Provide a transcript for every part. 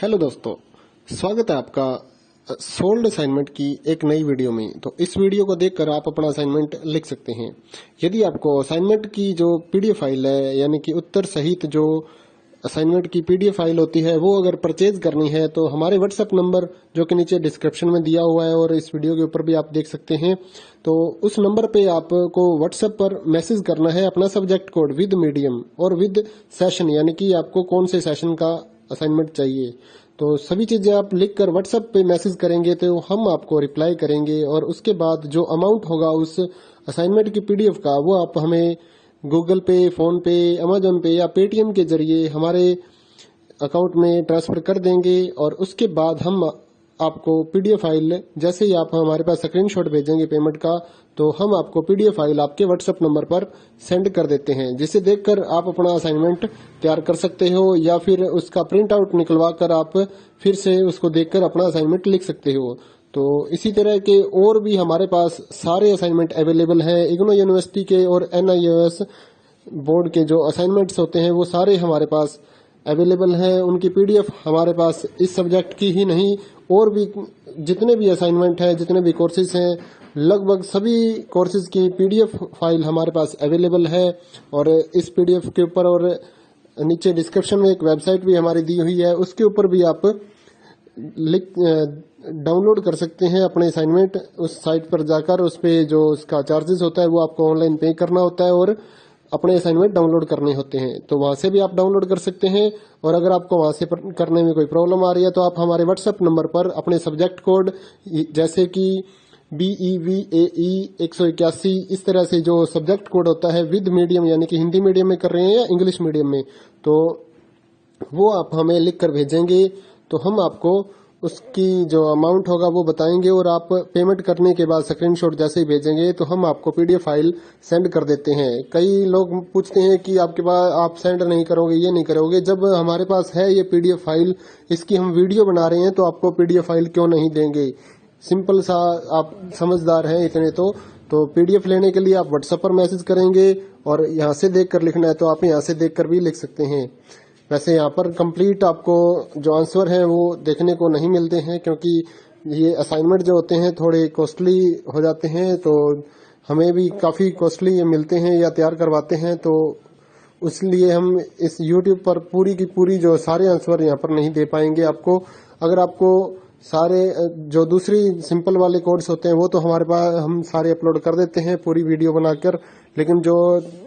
Hello दोस्तों, स्वागत है आपका सोल्ड असाइनमेंट की एक नई वीडियो में। तो इस वीडियो को देखकर आप अपना असाइनमेंट लिख सकते हैं। यदि आपको असाइनमेंट की जो पीडीएफ फाइल है, यानी कि उत्तर सहित जो असाइनमेंट की पीडीएफ फाइल होती है, वो अगर परचेज करनी है तो हमारे व्हाट्सएप नंबर जो कि नीचे डिस्क्रिप्शन में दिया हुआ है और इस वीडियो के ऊपर भी आप देख सकते हैं, तो उस नंबर पे आपको व्हाट्सएप पर मैसेज करना है अपना सब्जेक्ट कोड विद मीडियम और विद सेशन, यानी कि आपको कौन से सेशन का असाइनमेंट चाहिए। तो सभी चीजें आप लिखकर व्हाट्सएप पे मैसेज करेंगे तो हम आपको रिप्लाई करेंगे और उसके बाद जो अमाउंट होगा उस असाइनमेंट की पीडीएफ का, वो आप हमें गूगल पे, फोन पे, अमेजोन पे या पेटीएम के जरिए हमारे अकाउंट में ट्रांसफर कर देंगे। और उसके बाद हम आपको पीडीएफ फाइल, जैसे ही आप हमारे पास स्क्रीनशॉट भेजेंगे पेमेंट का, तो हम आपको पीडीएफ फाइल आपके व्हाट्सएप नंबर पर सेंड कर देते हैं, जिसे देखकर आप अपना असाइनमेंट तैयार कर सकते हो या फिर उसका प्रिंट आउट निकलवा कर आप फिर से उसको देखकर अपना असाइनमेंट लिख सकते हो। तो इसी तरह के और भी हमारे पास सारे असाइनमेंट अवेलेबल हैं। इग्नो यूनिवर्सिटी के और NIOS बोर्ड के जो असाइनमेंट्स होते हैं वो सारे हमारे पास अवेलेबल हैं। उनकी पीडीएफ हमारे पास इस सब्जेक्ट की ही नहीं, और भी जितने भी असाइनमेंट हैं, जितने भी कोर्सेज हैं, लगभग सभी कोर्सेज की पीडीएफ फाइल हमारे पास अवेलेबल है। और इस पीडीएफ के ऊपर और नीचे डिस्क्रिप्शन में एक वेबसाइट भी हमारी दी हुई है, उसके ऊपर भी आप डाउनलोड कर सकते हैं अपने असाइनमेंट। उस साइट पर जाकर उस पे जो उसका चार्जेस होता है वो आपको ऑनलाइन पे करना होता है और अपने असाइनमेंट डाउनलोड करने होते हैं, तो वहां से भी आप डाउनलोड कर सकते हैं। और अगर आपको वहां से करने में कोई प्रॉब्लम आ रही है तो आप हमारे व्हाट्सएप नंबर पर अपने सब्जेक्ट कोड, जैसे कि BEVAE 181, इस तरह से जो सब्जेक्ट कोड होता है विद मीडियम, यानी कि हिंदी मीडियम में कर रहे हैं या इंग्लिश मीडियम में, तो वो आप हमें लिख कर भेजेंगे तो हम आपको उसकी जो अमाउंट होगा वो बताएंगे। और आप पेमेंट करने के बाद स्क्रीनशॉट जैसे ही भेजेंगे तो हम आपको पीडीएफ फाइल सेंड कर देते हैं। कई लोग पूछते हैं कि आपके पास आप सेंड नहीं करोगे, ये नहीं करोगे। जब हमारे पास है ये पीडीएफ फाइल, इसकी हम वीडियो बना रहे हैं, तो आपको पीडीएफ फाइल क्यों नहीं देंगे। सिंपल सा, आप समझदार हैं इतने तो पीडीएफ लेने के लिए आप व्हाट्सएप पर मैसेज करेंगे और यहाँ से देख कर लिखना है तो आप यहाँ से देख कर भी लिख सकते हैं। वैसे यहाँ पर कंप्लीट आपको जो आंसर है वो देखने को नहीं मिलते हैं, क्योंकि ये असाइनमेंट जो होते हैं थोड़े कॉस्टली हो जाते हैं, तो हमें भी काफी कॉस्टली मिलते हैं या तैयार करवाते हैं, तो इसलिए हम इस YouTube पर पूरी की पूरी जो सारे आंसर यहाँ पर नहीं दे पाएंगे आपको। अगर आपको सारे जो दूसरी सिंपल वाले कोड्स होते हैं वो तो हमारे पास हम सारे अपलोड कर देते हैं पूरी वीडियो बनाकर, लेकिन जो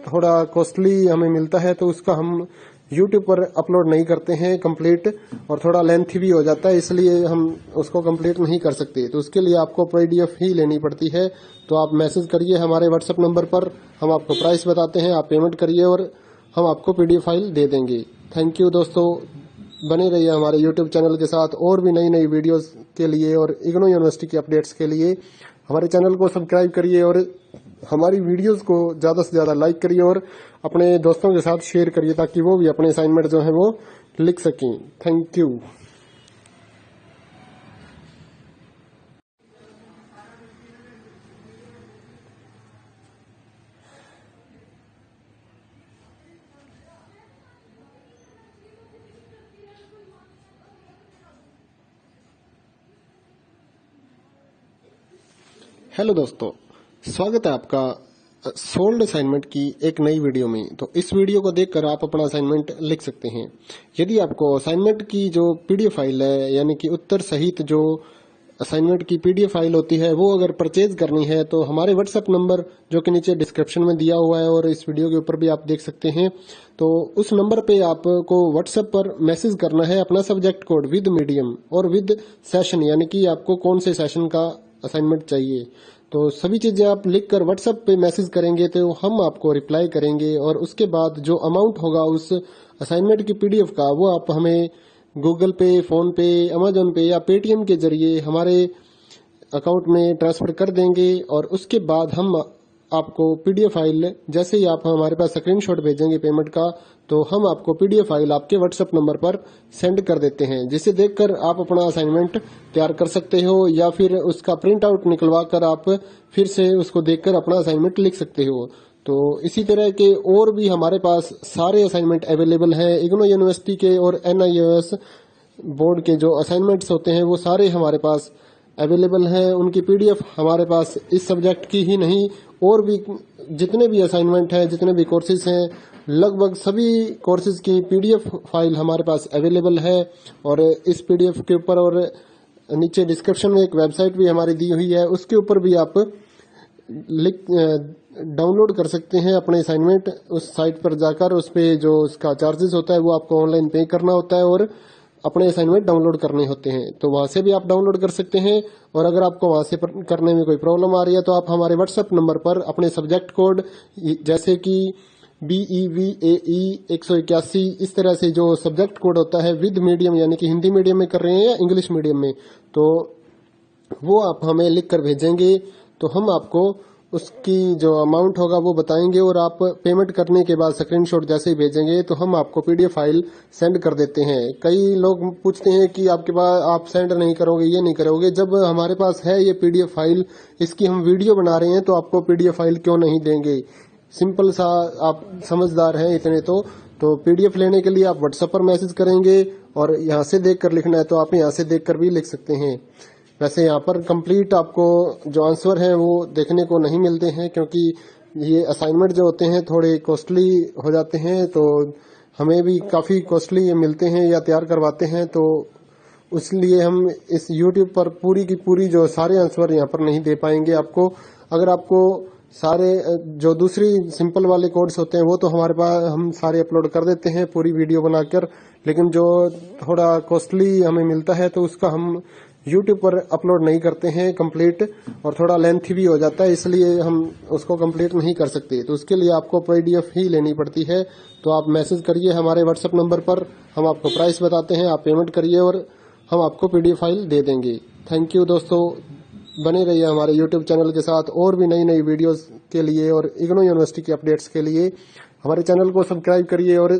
थोड़ा कॉस्टली हमें मिलता है तो उसका हम YouTube पर अपलोड नहीं करते हैं कंप्लीट, और थोड़ा लेंथी भी हो जाता है, इसलिए हम उसको कंप्लीट नहीं कर सकते। तो उसके लिए आपको पीडीएफ ही लेनी पड़ती है। तो आप मैसेज करिए हमारे व्हाट्सएप नंबर पर, हम आपको प्राइस बताते हैं, आप पेमेंट करिए और हम आपको पीडीएफ फाइल दे देंगे। थैंक यू दोस्तों, बने रहिए हमारे YouTube चैनल के साथ और भी नई नई वीडियोस के लिए और इग्नो यूनिवर्सिटी के अपडेट्स के लिए हमारे चैनल को सब्सक्राइब करिए और हमारी वीडियोस को ज्यादा से ज्यादा लाइक करिए और अपने दोस्तों के साथ शेयर करिए, ताकि वो भी अपने असाइनमेंट जो है वो लिख सकें। Thank you. हेलो दोस्तों, स्वागत है आपका सोल्ड असाइनमेंट की एक नई वीडियो में। तो इस वीडियो को देखकर आप अपना असाइनमेंट लिख सकते हैं। यदि आपको असाइनमेंट की जो पीडीएफ फाइल है, यानी कि उत्तर सहित जो असाइनमेंट की पीडीएफ फाइल होती है, वो अगर परचेज करनी है तो हमारे व्हाट्सएप नंबर जो कि नीचे डिस्क्रिप्शन में दिया हुआ है और इस वीडियो के ऊपर भी आप देख सकते हैं, तो उस नंबर पे आपको व्हाट्सएप पर मैसेज करना है अपना सब्जेक्ट कोड विद मीडियम और विद सेशन, यानी कि आपको कौन से सेशन का असाइनमेंट चाहिए। तो सभी चीजें आप लिखकर व्हाट्सएप पे मैसेज करेंगे तो हम आपको रिप्लाई करेंगे और उसके बाद जो अमाउंट होगा उस असाइनमेंट की पीडीएफ का, वो आप हमें गूगल पे, फोन पे, अमेजोन पे या पेटीएम के जरिए हमारे अकाउंट में ट्रांसफर कर देंगे। और उसके बाद हम आपको पीडीएफ फाइल, जैसे ही आप हमारे पास स्क्रीनशॉट भेजेंगे पेमेंट का, तो हम आपको पीडीएफ फाइल आपके व्हाट्सएप नंबर पर सेंड कर देते हैं, जिसे देखकर आप अपना असाइनमेंट तैयार कर सकते हो या फिर उसका प्रिंट आउट निकलवा कर आप फिर से उसको देखकर अपना असाइनमेंट लिख सकते हो। तो इसी तरह के और भी हमारे पास सारे असाइनमेंट अवेलेबल हैं। इग्नो यूनिवर्सिटी के और NIOS बोर्ड के जो असाइनमेंट्स होते हैं वो सारे हमारे पास अवेलेबल हैं। उनकी पीडीएफ हमारे पास इस सब्जेक्ट की ही नहीं और भी जितने भी असाइनमेंट हैं, जितने भी कोर्सेज हैं, लगभग सभी कोर्सेज की पीडीएफ फाइल हमारे पास अवेलेबल है। और इस पीडीएफ के ऊपर और नीचे डिस्क्रिप्शन में एक वेबसाइट भी हमारी दी हुई है, उसके ऊपर भी आप डाउनलोड कर सकते हैं अपने असाइनमेंट। उस साइट पर जाकर उस पे जो उसका चार्जेस होता है वो आपको ऑनलाइन पे करना होता है और अपने असाइनमेंट डाउनलोड करने होते हैं। तो वहां से भी आप डाउनलोड कर सकते हैं। और अगर आपको वहां से करने में कोई प्रॉब्लम आ रही है तो आप हमारे व्हाट्सएप नंबर पर अपने सब्जेक्ट कोड जैसे कि BEVAE 181 इस तरह से जो सब्जेक्ट कोड होता है विद मीडियम यानी कि हिंदी मीडियम में कर रहे हैं या इंग्लिश मीडियम में, तो वो आप हमें लिख कर भेजेंगे तो हम आपको उसकी जो अमाउंट होगा वो बताएंगे और आप पेमेंट करने के बाद स्क्रीनशॉट जैसे ही भेजेंगे तो हम आपको पीडीएफ फाइल सेंड कर देते हैं। कई लोग पूछते हैं कि आपके पास आप सेंड नहीं करोगे, ये नहीं करोगे। जब हमारे पास है ये पीडीएफ फाइल, इसकी हम वीडियो बना रहे हैं तो आपको पीडीएफ फाइल क्यों नहीं देंगे। सिंपल सा, आप समझदार हैं इतने तो पीडीएफ लेने के लिए आप व्हाट्सएप पर मैसेज करेंगे और यहाँ से देख कर लिखना है तो आप यहाँ से देख कर भी लिख सकते हैं। वैसे यहाँ पर कंप्लीट आपको जो आंसर है वो देखने को नहीं मिलते हैं क्योंकि ये असाइनमेंट जो होते हैं थोड़े कॉस्टली हो जाते हैं, तो हमें भी काफ़ी कॉस्टली ये मिलते हैं या तैयार करवाते हैं, तो इसलिए हम इस YouTube पर पूरी की पूरी जो सारे आंसर यहाँ पर नहीं दे पाएंगे आपको। अगर आपको सारे जो दूसरी सिंपल वाले कोड्स होते हैं वो तो हमारे पास हम सारे अपलोड कर देते हैं पूरी वीडियो बनाकर, लेकिन जो थोड़ा कॉस्टली हमें मिलता है तो उसका हम YouTube पर अपलोड नहीं करते हैं कंप्लीट, और थोड़ा लेंथी भी हो जाता है, इसलिए हम उसको कंप्लीट नहीं कर सकते। तो उसके लिए आपको पीडीएफ ही लेनी पड़ती है। तो आप मैसेज करिए हमारे व्हाट्सएप नंबर पर, हम आपको प्राइस बताते हैं, आप पेमेंट करिए और हम आपको पीडीएफ फाइल दे देंगे। थैंक यू दोस्तों, बने रहिए हमारे YouTube चैनल के साथ और भी नई नई वीडियोस के लिए और इग्नू यूनिवर्सिटी के अपडेट्स के लिए हमारे चैनल को सब्सक्राइब करिए और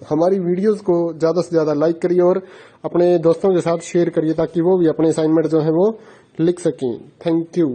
हमारी वीडियोस को ज़्यादा से ज़्यादा लाइक करिए और अपने दोस्तों के साथ शेयर करिए ताकि वो भी अपने असाइनमेंट जो है वो लिख सकें। Thank you.